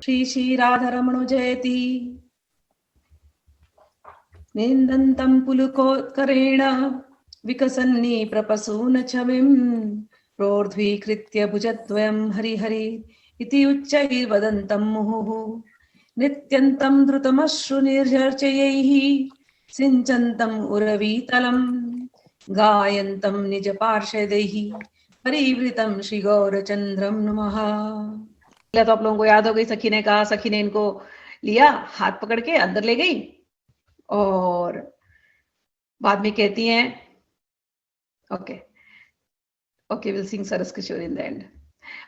श्री श्री राधारमणो जयति निन्दन्तं पुलकोत्करेण विकसन्नि प्रपसून छविं प्रोर्ध्वीकृत्य भुजद्वयं हरिहरि इति उच्चैर्वदन्तं मुहुः नृत्यन्तं द्रुतमश्रुनिर्झर्चयैः सिञ्चन्तम् उरवीतलं गायन्तं निजपार्षदैः परिवृतं श्रीगौरचन्द्रं नमः। तो आप लोगों को याद हो गई, सखी ने कहा, सखी ने इनको लिया, हाथ पकड़ के अंदर ले गई और बाद में कहती हैं okay okay will sing Saras Kishore in the end.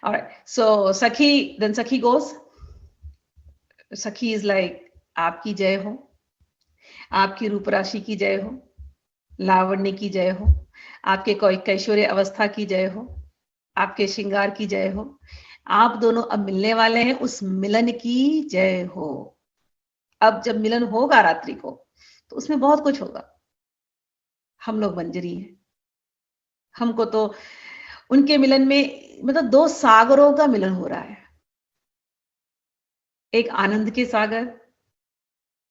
Alright, so Sakhi, then सखी गोस, सखी इज लाइक आपकी जय हो, आपकी रूप राशि की जय हो, लावण्य की जय हो, आपके कोई कैशोर्य अवस्था की जय हो, आपके श्रृंगार की जय हो, आप दोनों अब मिलने वाले हैं, उस मिलन की जय हो। अब जब मिलन होगा रात्रि को तो उसमें बहुत कुछ होगा। हम लोग मंजरी हैं, हमको तो उनके मिलन में मतलब दो सागरों का मिलन हो रहा है, एक आनंद के सागर,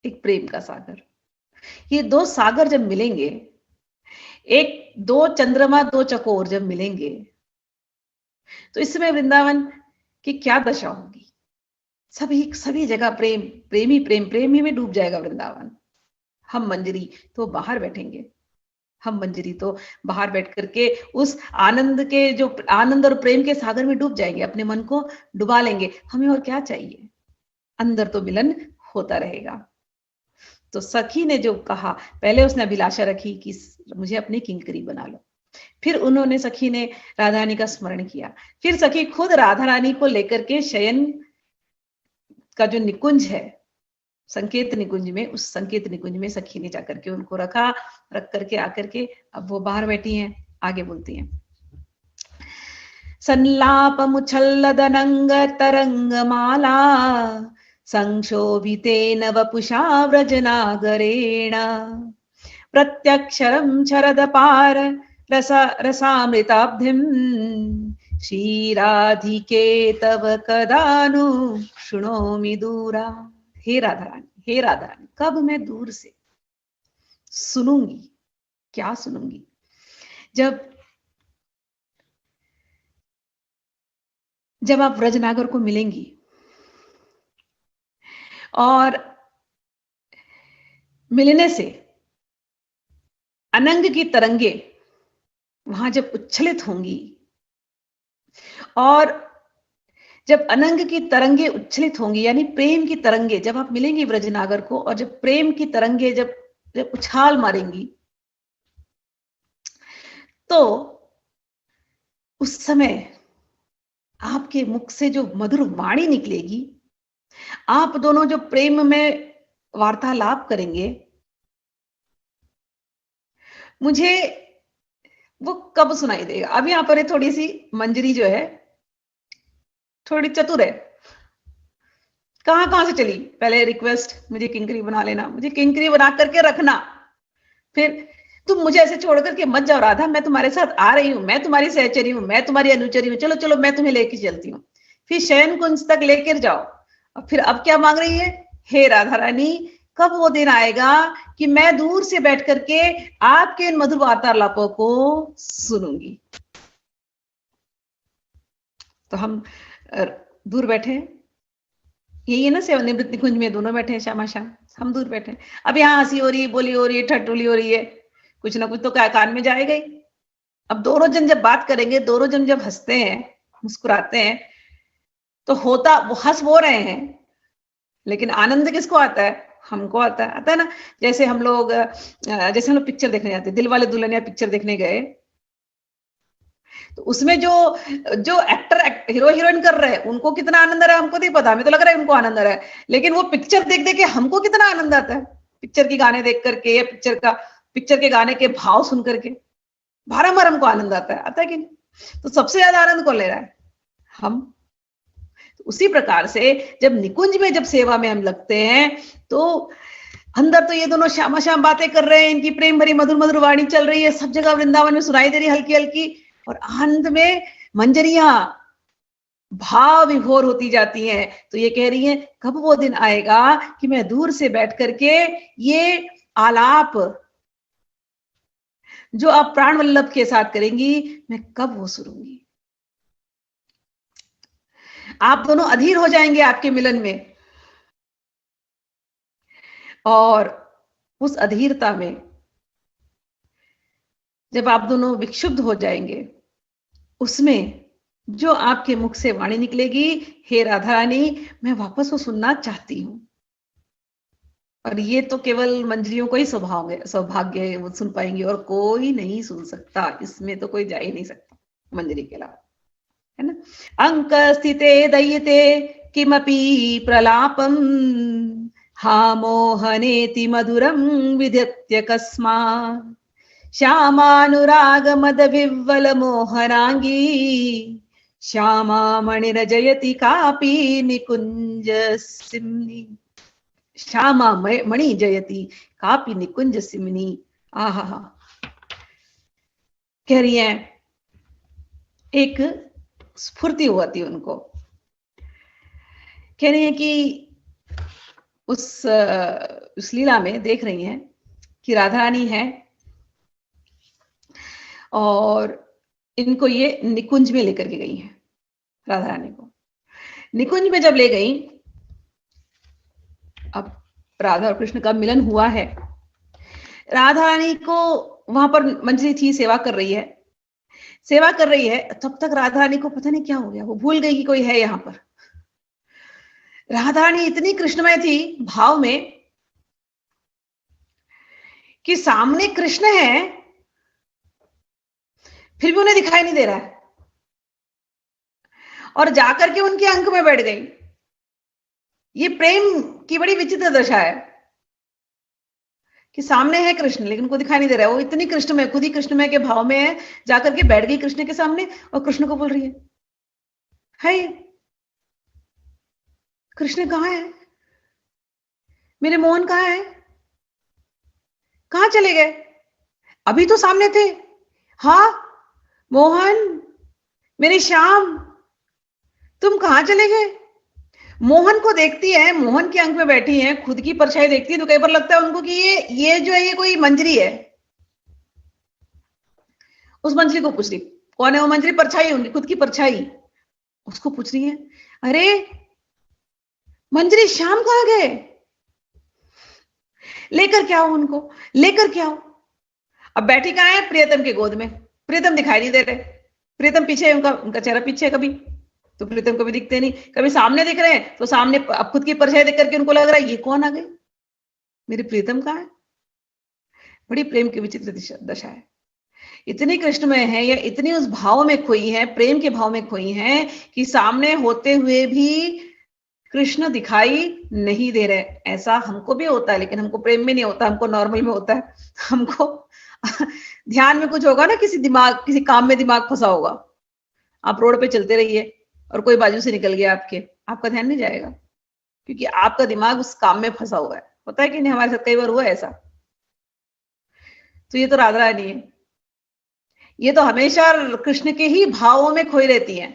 एक प्रेम का सागर। ये दो सागर जब मिलेंगे, एक दो चंद्रमा दो चकोर जब मिलेंगे, तो इस समय वृंदावन की क्या दशा होगी। सभी जगह प्रेम, प्रेमी प्रेम, प्रेमी में डूब जाएगा वृंदावन। हम मंजरी तो बाहर बैठेंगे, हम मंजरी तो बाहर बैठ करके उस आनंद के, जो आनंद और प्रेम के सागर में डूब जाएंगे, अपने मन को डुबा लेंगे। हमें और क्या चाहिए, अंदर तो मिलन होता रहेगा। तो सखी ने जो कहा, पहले उसने अभिलाषा रखी कि मुझे अपनी किंकरी बना लो, फिर उन्होंने, सखी ने राधा रानी का स्मरण किया, फिर सखी खुद राधा रानी को लेकर के शयन का जो निकुंज है, संकेत निकुंज में, उस संकेत निकुंज में सखी ने जाकर के उनको रखा, रख करके आकर के अब वो बाहर बैठी हैं। आगे बोलती हैं, संलाप मुछल्लदनंग तरंग माला संक्षोभितेन वपुषा व्रजनागरेण प्रत्यक्षरं शरदपार रसामृताब्धिं श्रीराधिके तव कदानु शृणोमि दूरा। हे राधा रानी, हे राधा रानी, कब मैं दूर से सुनूंगी, क्या सुनूंगी, जब आप व्रजनागर को मिलेंगी और मिलने से अनंग की तरंगे वहां जब उच्छलित होंगी, और जब अनंग की तरंगे उच्छलित होंगी, यानी प्रेम की तरंगे, जब आप मिलेंगी व्रजनागर को और जब प्रेम की तरंगे जब उछाल मारेंगी, तो उस समय आपके मुख से जो मधुर वाणी निकलेगी, आप दोनों जो प्रेम में वार्तालाप करेंगे, मुझे वो कब सुनाई देगा। अब यहां पर थोड़ी सी मंजरी जो है थोड़ी चतुर है, कहां से चली, पहले रिक्वेस्ट मुझे किंकरी बना लेना, मुझे किंकरी बना करके रखना, फिर तुम मुझे ऐसे छोड़ करके मत जाओ राधा, मैं तुम्हारे साथ आ रही हूं, मैं तुम्हारी सहचरी हूं, मैं तुम्हारी अनुचरी हूं, चलो चलो मैं तुम्हें लेके चलती हूँ, फिर शयन कुंज तक लेकर जाओ। और फिर अब क्या मांग रही है, हे राधा रानी, कब वो दिन आएगा कि मैं दूर से बैठ करके आपके इन मधुर वार्तालापों को सुनूंगी। तो हम दूर बैठे हैं, यही है ना, सेवानिवृत्ति कुंज में दोनों बैठे हैं श्यामा श्याम, हम दूर बैठे हैं। अब यहाँ हंसी हो रही है, बोली हो रही है, ठट्टोली हो रही है, कुछ ना कुछ तो कान में जाएगा ही। अब दोनों जन जब बात करेंगे, दोनों जन जब हंसते हैं, मुस्कुराते हैं, तो होता वो हंस वो रहे हैं, लेकिन आनंद किसको आता है, हमको आता है ना। जैसे हम लोग पिक्चर देखने जाते, दिल वाले दुल्हनिया पिक्चर देखने गए, तो उसमें जो एक्टर हीरो हीरोइन कर रहे हैं, उनको कितना आनंद आ रहा है हमको नहीं पता, हमें तो लग रहा है उनको आनंद आ रहा है, लेकिन वो पिक्चर देख देख के हमको कितना आनंद आता है, पिक्चर के गाने देख करके, या पिक्चर के गाने के भाव सुन करके बारंबार हमको आनंद आता है कि नहीं। तो सबसे ज्यादा आनंद कौन ले रहा है, हम। तो उसी प्रकार से जब निकुंज में, जब सेवा में हम लगते हैं, तो अंदर तो ये दोनों श्यामा श्याम बातें कर रहे हैं, इनकी प्रेम भरी मधुर मधुर वाणी चल रही है, सब जगह वृंदावन में सुनाई दे रही हल्की हल्की, और आनंद में मंजरियां भाव विभोर होती जाती हैं। तो ये कह रही हैं कब वो दिन आएगा कि मैं दूर से बैठ करके ये आलाप जो आप प्राण वल्लभ के साथ करेंगी, मैं कब वो सुनूंगी। आप दोनों अधीर हो जाएंगे आपके मिलन में, और उस अधीरता में जब आप दोनों विक्षुब्ध हो जाएंगे, उसमें जो आपके मुख से वाणी निकलेगी, हे राधा रानी, मैं वापस वो सुनना चाहती हूं। और ये तो केवल मंजरियों को ही सौभाग्य है, वो सुन पाएंगे, और कोई नहीं सुन सकता। इसमें तो कोई जा ही नहीं सकता मंजरी के अलावा, है ना। अंक स्थिते दयिते किमपि प्रलापम, हा मोहनेति मधुरम विधत्य कस्मात्, श्यामानुराग मद विव्वल मोहनांगी, श्यामा मणिरजयति कापि निकुंज सिमनी, श्यामा मणि जयति कापि निकुंज सिमनी। आहा, कह रही है एक स्फूर्ति हुआ थी उनको। कह रही है कि उस लीला में देख रही हैं कि राधा रानी है और इनको ये निकुंज में लेकर के गई है। राधा रानी को निकुंज में जब ले गई, अब राधा और कृष्ण का मिलन हुआ है। राधा रानी को वहां पर मंजरी थी, सेवा कर रही है, सेवा कर रही है। तब तक राधा रानी को पता नहीं क्या हो गया, वो भूल गई कि कोई है यहां पर। राधा रानी इतनी कृष्णमय थी भाव में कि सामने कृष्ण है, फिर भी उन्हें दिखाई नहीं दे रहा है, और जाकर के उनके अंक में बैठ गई। ये प्रेम की बड़ी विचित्र दशा है कि सामने है कृष्ण लेकिन उनको दिखाई नहीं दे रहा है। वो इतनी कृष्णमय, खुद ही कृष्णमय के भाव में है, जाकर के बैठ गई कृष्ण के सामने और कृष्ण को बोल रही है, हाय कृष्ण कहाँ है, मेरे मोहन कहाँ है, कहाँ चले गए, अभी तो सामने थे। हाँ मोहन, मेरे श्याम, तुम कहाँ चले गए। मोहन को देखती है, मोहन के अंक में बैठी है, खुद की परछाई देखती है, तो कई बार लगता है उनको कि ये जो है ये कोई मंजरी है। उस मंजरी को पूछ रही, कौन है वो मंजरी, परछाई उनकी, खुद की परछाई। उसको पूछ रही है, अरे मंजरी श्याम कहाँ गए, लेकर क्या हो उनको, लेकर क्या हो। अब बैठी कहाँ है, प्रियतम के गोद में। प्रियतम दिखाई नहीं दे रहे, प्रियतम पीछे है, उनका चेहरा पीछे है, कभी तो प्रीतम को भी दिखते नहीं, कभी सामने दिख रहे हैं तो सामने अब खुद की परछाई देख करके उनको लग रहा है ये कौन आ गई, मेरे प्रीतम कहाँ है। बड़ी प्रेम की विचित्र दशा है। इतनी कृष्णमय है या इतनी उस भाव में खोई है, प्रेम के भाव में खोई है कि सामने होते हुए भी कृष्ण दिखाई नहीं दे रहे। ऐसा हमको भी होता है, लेकिन हमको प्रेम में नहीं होता, हमको नॉर्मल में होता है। हमको ध्यान में कुछ होगा ना, किसी काम में दिमाग फंसा होगा, आप रोड पे चलते रहिए और कोई बाजू से निकल गया आपके, आपका ध्यान नहीं जाएगा क्योंकि आपका दिमाग उस काम में फंसा हुआ है। होता है कि नहीं, हमारे साथ कई बार हुआ है ऐसा। तो ये तो राधा रानी है, ये तो हमेशा कृष्ण के ही भावों में खोई रहती है,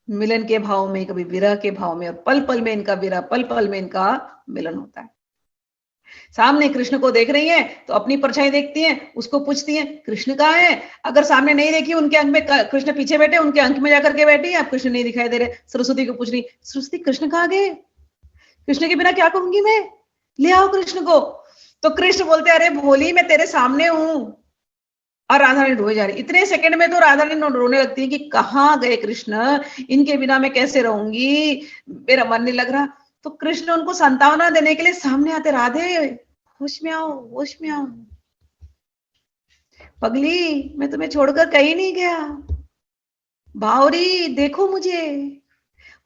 मिलन के भाव में, कभी विरह के भाव में, और पल पल में इनका विरह, पल पल में इनका मिलन होता है। सामने कृष्ण को देख रही है तो अपनी परछाई देखती हैं, उसको पूछती हैं कृष्ण कहाँ है। अगर सामने नहीं देखी, उनके अंक में कृष्ण पीछे बैठे, उनके अंक में जाकर के बैठी, आप कृष्ण नहीं दिखाई दे रहे, सरस्वती को पूछ रही, सरस्वती कृष्ण कहाँ गए, कृष्ण के बिना क्या करूंगी मैं, ले आओ कृष्ण को। तो कृष्ण बोलते, अरे भोली मैं तेरे सामने हूं। और राधा रानी रोए जा रही। इतने सेकंड में तो राधा रानी रोने लगती है कि कहाँ गए कृष्ण, इनके बिना मैं कैसे रहूंगी, मेरा मन नहीं लग रहा। तो कृष्ण उनको सांत्वना देने के लिए सामने आते, राधे होश में आओ, होश में आओ, पगली मैं तुम्हें छोड़कर कहीं नहीं गया, बावरी देखो मुझे,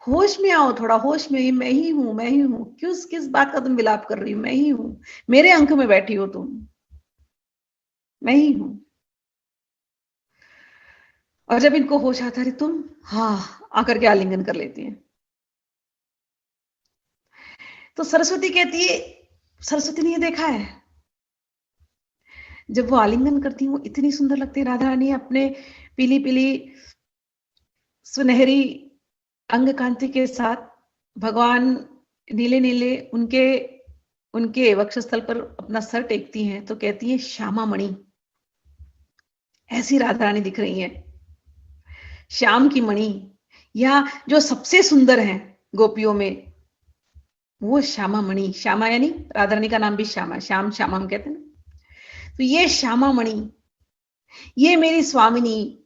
होश में आओ, थोड़ा होश में, मैं ही हूं, मैं ही हूं, किस बात का तुम विलाप कर रही हो, मैं ही हूं, मेरे अंक में बैठी हो तुम, मैं ही हूं। और जब इनको होश आता है तुम, हाँ आकर के आलिंगन कर लेती हैं। तो सरस्वती कहती है, सरस्वती ने ये देखा है, जब वो आलिंगन करती है वो इतनी सुंदर लगती है राधा रानी, अपने पीली पीली सुनहरी अंग कांति के साथ भगवान नीले नीले उनके वक्षस्थल पर अपना सर टेकती हैं तो कहती है श्यामा मणि। ऐसी राधा रानी दिख रही हैं, श्याम की मणि, या जो सबसे सुंदर है गोपियों में वो श्यामा मणि। श्यामा यानी राधा रानी का नाम भी श्यामा, श्याम श्यामा हम कहते हैं ना। तो ये श्यामा मणि, ये मेरी स्वामिनी,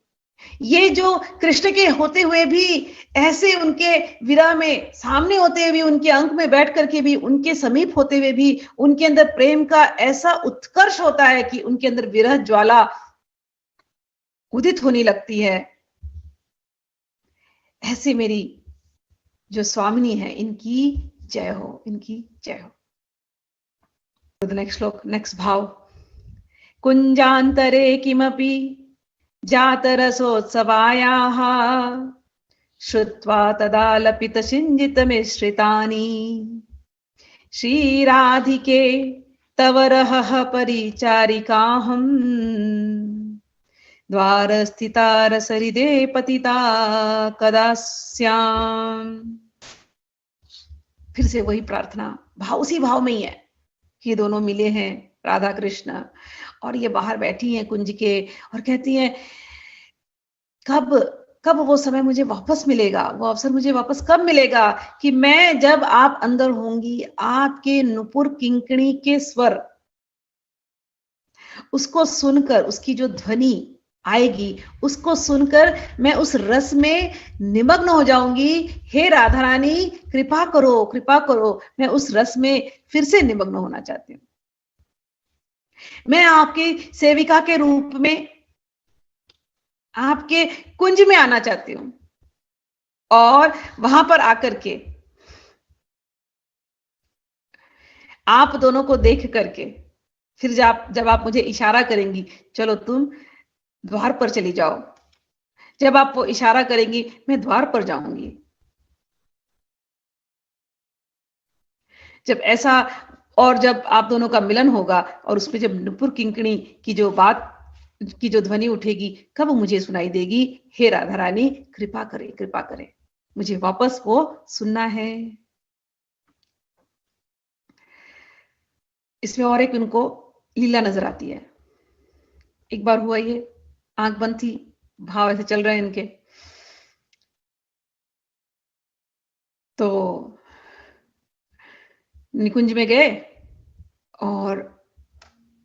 ये जो कृष्ण के होते हुए भी ऐसे उनके विरह में सामने होते हुए भी, उनके अंक में बैठ करके भी, उनके समीप होते हुए भी उनके अंदर प्रेम का ऐसा उत्कर्ष होता है कि उनके अंदर विरह ज्वाला उदित होने लगती है। ऐसे मेरी जो स्वामिनी है, इनकी जय हो, इनकी जय हो। नेक्स्ट श्लोक, नेक्स्ट भाव। कुंजांतरे किमपि जातरसोत्सवायाः श्रुत्वा तदालपितशिञ्जितमिश्रितानि श्रीराधिके तव रहः परिचारिकाहम् द्वारस्थिता पतिता कदा स्याम्। फिर से वही प्रार्थना, भाव उसी भाव में ही है कि ये दोनों मिले हैं राधा कृष्ण, और ये बाहर बैठी हैं कुंज के और कहती हैं कब कब वो समय मुझे वापस मिलेगा, वो अवसर मुझे वापस कब मिलेगा कि मैं जब आप अंदर होंगी, आपके नुपुर किंकणी के स्वर उसको सुनकर, उसकी जो ध्वनि आएगी उसको सुनकर मैं उस रस में निमग्न हो जाऊंगी। हे राधा रानी कृपा करो, कृपा करो, मैं उस रस में फिर से निमग्न होना चाहती हूँ। मैं आपकी सेविका के रूप में आपके कुंज में आना चाहती हूं और वहां पर आकर के आप दोनों को देख करके फिर जब आप मुझे इशारा करेंगी, चलो तुम द्वार पर चली जाओ, जब आप वो इशारा करेंगी मैं द्वार पर जाऊंगी। जब ऐसा, और जब आप दोनों का मिलन होगा और उसमें जब नुपुर किंकणी की जो बात की जो ध्वनि उठेगी, कब मुझे सुनाई देगी, हे राधा रानी कृपा करे, कृपा करे, मुझे वापस वो सुनना है। इसमें और एक उनको लीला नजर आती है। एक बार हुआ ये, आंख बंद थी, भाव ऐसे चल रहे हैं इनके, तो निकुंज में गए और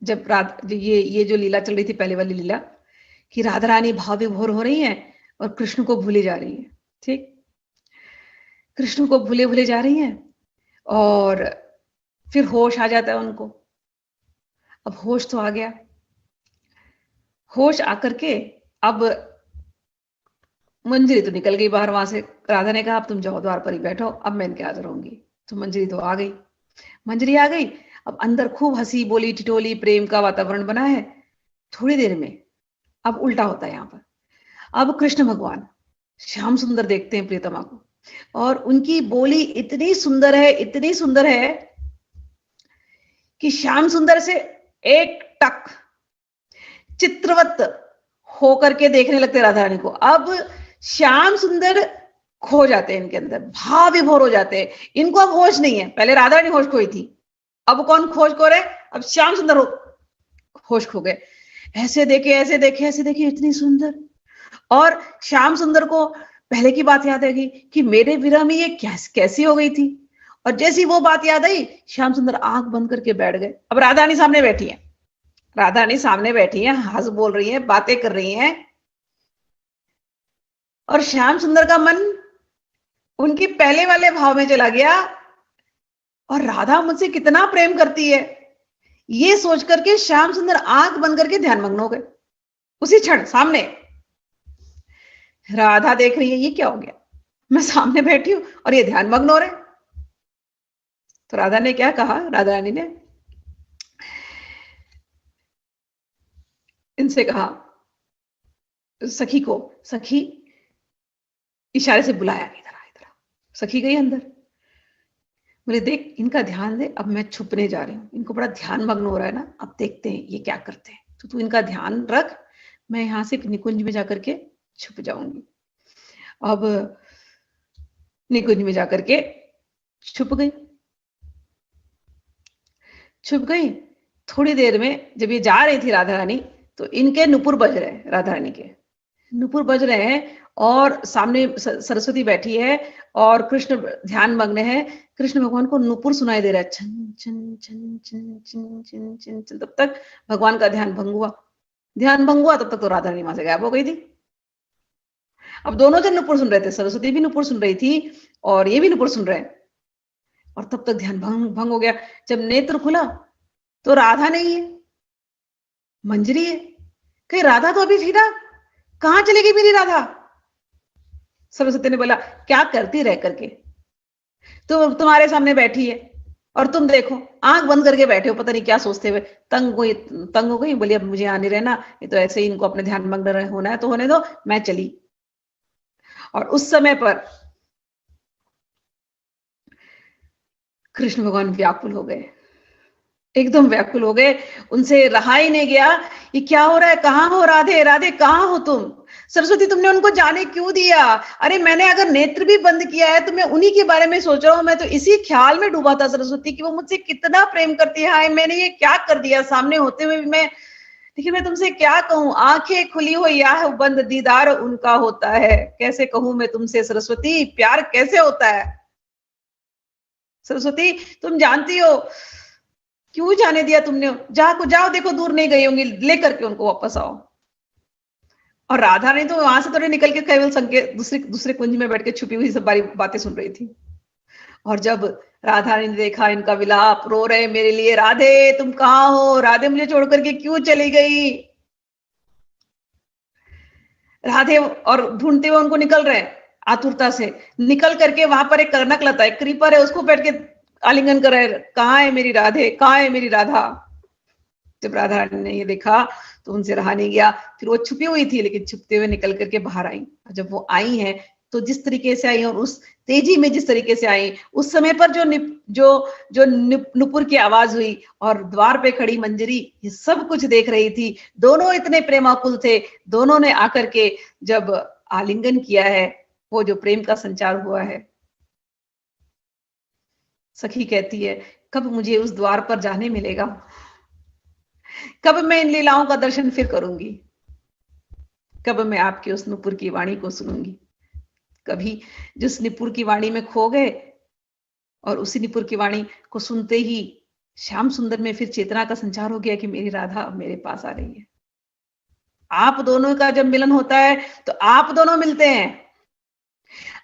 जब ये जो लीला चल रही थी, पहले वाली लीला कि राधा रानी भाव विभोर हो रही हैं और कृष्ण को भूले जा रही हैं। ठीक, कृष्ण को भूले भूले जा रही हैं और फिर होश आ जाता है उनको। अब होश तो आ गया, होश आकर के अब मंजरी तो निकल गई बाहर वहां से। राधा ने कहा अब तुम जाओ द्वार पर ही बैठो, अब मैं इनके हाजिर होंगी। तो मंजरी तो आ गई, मंजरी आ गई। अब अंदर खूब हंसी बोली टिटोली प्रेम का वातावरण बना है। थोड़ी देर में अब उल्टा होता है यहाँ पर। अब कृष्ण भगवान श्याम सुंदर देखते हैं प्रियतमा को और उनकी बोली इतनी सुंदर है, इतनी सुंदर है कि श्याम सुंदर से एक टक चित्रवत होकर के देखने लगते राधा रानी को। अब श्याम सुंदर खो जाते हैं इनके अंदर, भाव विभोर हो जाते हैं। इनको अब होश नहीं है, पहले राधा रानी होश खोई थी, अब कौन खोज खो रहे, अब श्याम सुंदर होश खो गए। ऐसे देखे ऐसे देखे ऐसे देखे, इतनी सुंदर। और श्याम सुंदर को पहले की बात याद आएगी कि मेरे विरह में ये कैसी हो गई थी, और जैसी वो बात याद आई श्याम सुंदर आंख बंद करके बैठ गए। अब राधा रानी सामने बैठी है, राधा रानी सामने बैठी है, हंस बोल रही है, बातें कर रही हैं, और श्याम सुंदर का मन उनके पहले वाले भाव में चला गया और राधा मुझसे कितना प्रेम करती है ये सोच करके श्याम सुंदर आंख बंद करके ध्यानमग्न हो गए। उसी क्षण सामने राधा देख रही है, ये क्या हो गया, मैं सामने बैठी हूं और ये ध्यानमग्न हो रहे। तो राधा ने क्या कहा, राधा रानी ने इनसे कहा, सखी को, सखी इशारे से बुलाया, इधर आ, इधर आ। सखी गई अंदर, बोले देख इनका ध्यान दे, अब मैं छुपने जा रही हूँ, इनको बड़ा ध्यान मग्न हो रहा है ना, अब देखते हैं ये क्या करते हैं, तो तू इनका ध्यान रख, मैं यहां से निकुंज में जाकर के छुप जाऊंगी। अब निकुंज में जाकर के छुप गई। छुप गई। थोड़ी देर में जब ये जा रही थी राधा रानी, तो इनके नुपुर बज रहे हैं, राधा रानी के नुपुर बज रहे हैं, और सामने सरस्वती बैठी है और कृष्ण ध्यान मग्न है। कृष्ण भगवान को नुपुर सुनाई दे रहा है, छन छन छन छन छन छन छन छन। तब तक भगवान का ध्यान भंग हुआ। ध्यान भंग हुआ तब तक तो राधा रानी वहां से गायब हो गई थी। अब दोनों जन नुपुर सुन रहे थे, सरस्वती भी नुपुर सुन रही थी और ये भी नुपुर सुन रहे हैं, और तब तक ध्यान भंग हो गया। जब नेत्र खुला तो राधा नहीं है, मंजरी है। कहीं राधा तो अभी थी ना, कहां चली गई मेरी राधा? सरस्वती ने बोला, क्या करती रह करके, तुम्हारे सामने बैठी है और तुम देखो आंख बंद करके बैठे हो, पता नहीं क्या सोचते हुए। तंग हो गई, बोली अब मुझे आने रहना, ये तो ऐसे ही इनको अपने ध्यान मग्न होना है तो होने दो, मैं चली। और उस समय पर कृष्ण भगवान व्याकुल हो गए, एकदम व्याकुल हो गए। उनसे रहा ही नहीं गया, ये क्या हो रहा है, कहां हो राधे, राधे कहां हो तुम? सरस्वती तुमने उनको जाने क्यों दिया? अरे मैंने अगर नेत्र भी बंद किया है तो मैं उन्हीं के बारे में सोच रहा हूं, मैं तो इसी ख्याल में डूबा था सरस्वती कि वो मुझसे कितना प्रेम करती है। हाय मैंने ये क्या कर दिया, सामने होते हुए भी मैं, देखिए मैं तुमसे क्या कहूं, आंखें खुली हो या बंद दीदार उनका होता है। कैसे कहूं मैं तुमसे सरस्वती, प्यार कैसे होता है? सरस्वती तुम जानती हो, क्यों जाने दिया तुमने? जाओ देखो दूर नहीं गई होंगी, लेकर के उनको वापस आओ। और राधा ने तो वहां से थोड़ी निकल के केवल संकेत दूसरे कुंज में बैठ के छुपी हुई सब बारी बातें सुन रही थी। और जब राधा ने देखा इनका विलाप, रो रहे मेरे लिए, राधे तुम कहां हो, राधे मुझे छोड़ करके क्यों चली गई? राधे और ढूंढते हुए उनको निकल रहे आतुरता से, निकल करके वहां पर एक कर्णक लता है, क्रीपर है, उसको बैठ के आलिंगन कर रहे, कहां है मेरी राधे, कहां है मेरी राधा? जब राधा रानी ने ये देखा तो उनसे रहा नहीं गया। फिर वो छुपी हुई थी लेकिन छुपते हुए निकल करके बाहर आई। जब वो आई हैं तो जिस तरीके से आई और उस तेजी में जिस तरीके से आई, उस समय पर जो नुपुर की आवाज हुई और द्वार पे खड़ी मंजरी ये सब कुछ देख रही थी। दोनों इतने प्रेमाकुल थे, दोनों ने आकर के जब आलिंगन किया है, वो जो प्रेम का संचार हुआ है। सखी कहती है, कब मुझे उस द्वार पर जाने मिलेगा, कब मैं इन लीलाओं का दर्शन फिर करूंगी, कब मैं आपकी उस नुपुर की वाणी को सुनूंगी। कभी जिस नुपुर की वाणी में खो गए और उसी नुपुर की वाणी को सुनते ही श्याम सुंदर में फिर चेतना का संचार हो गया कि मेरी राधा मेरे पास आ रही है। आप दोनों का जब मिलन होता है तो आप दोनों मिलते हैं,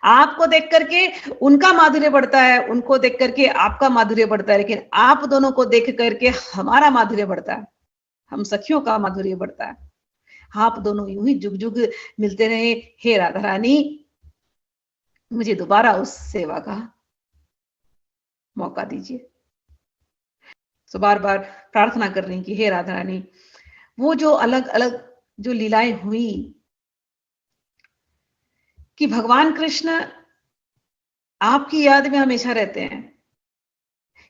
आपको देख करके उनका माधुर्य बढ़ता है, उनको देख करके आपका माधुर्य बढ़ता है, लेकिन आप दोनों को देख करके हमारा माधुर्य बढ़ता है, हम सखियों का माधुर्य बढ़ता है। आप दोनों यूं ही जुग जुग मिलते रहे। हे राधा रानी, मुझे दोबारा उस सेवा का मौका दीजिए। तो बार बार प्रार्थना कर रही कि हे राधा रानी, वो जो अलग अलग जो लीलाएं हुई कि भगवान कृष्ण आपकी याद में हमेशा रहते हैं,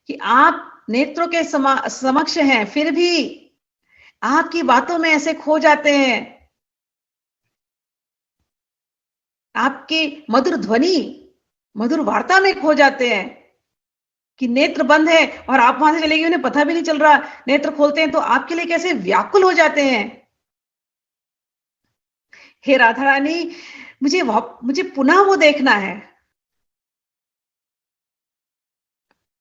कि आप नेत्रों के समक्ष हैं, फिर भी आपकी बातों में ऐसे खो जाते हैं, आपकी मधुर ध्वनि मधुर वार्ता में खो जाते हैं, कि नेत्र बंद है और आप वहां से चले गए, उन्हें पता भी नहीं चल रहा, नेत्र खोलते हैं तो आपके लिए कैसे व्याकुल हो जाते हैं। हे राधा रानी, मुझे पुनः वो देखना है।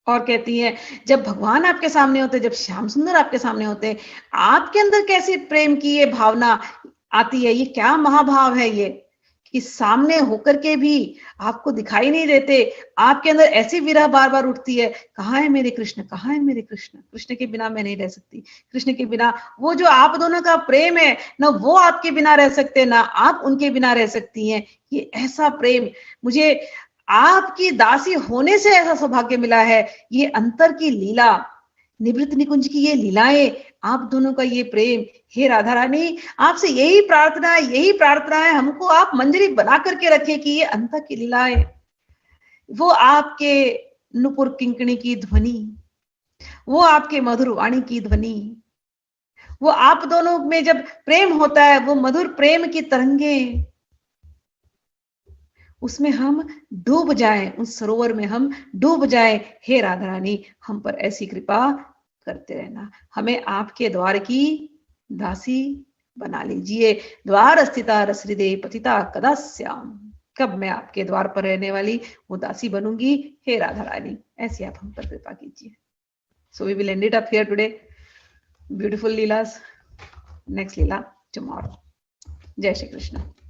और कहती है, जब भगवान आपके सामने होते, जब श्याम सुंदर आपके सामने होते, आपके अंदर कैसे प्रेम की ये भावना आती है, ये क्या महाभाव है ये, कि सामने होकर के भी आपको दिखाई नहीं देते, आपके अंदर ऐसी विरह बार बार उठती है, कहाँ है मेरे कृष्ण, कहाँ है मेरे कृष्ण, कृष्ण के बिना मैं नहीं रह सकती, कृष्ण के बिना वो जो आप दोनों का प्रेम है, ना वो आपके बिना रह सकते, ना आप उनके बिना रह सकती हैं। ये ऐसा प्रेम मुझे आपकी दासी होने से ऐसा सौभाग्य मिला है। ये अंतर की लीला, निवृत्त निकुंज की ये लीलाएं, आप दोनों का ये प्रेम, हे राधा रानी, आपसे यही प्रार्थना है, हमको आप मंजरी बना करके रखे कि ये अंतर की लीलाएं, वो आपके नुपुर किंकणी की ध्वनि, वो आपके मधुर वाणी की ध्वनि, वो आप दोनों में जब प्रेम होता है, वो मधुर प्रेम की तरंगे, उसमें हम डूब जाएं, उस सरोवर में हम डूब जाएं। हे राधा रानी, हम पर ऐसी कृपा करते रहना, हमें आपके द्वार की दासी बना लीजिए। द्वार स्थिता रसहृदय पतिता कदा स्याम, कब मैं आपके द्वार पर रहने वाली वो दासी बनूंगी, हे राधा रानी, ऐसी आप हम पर कृपा कीजिए। So we will end it up here today. Beautiful Leelas. Next Leela tomorrow. Jai Shri Krishna.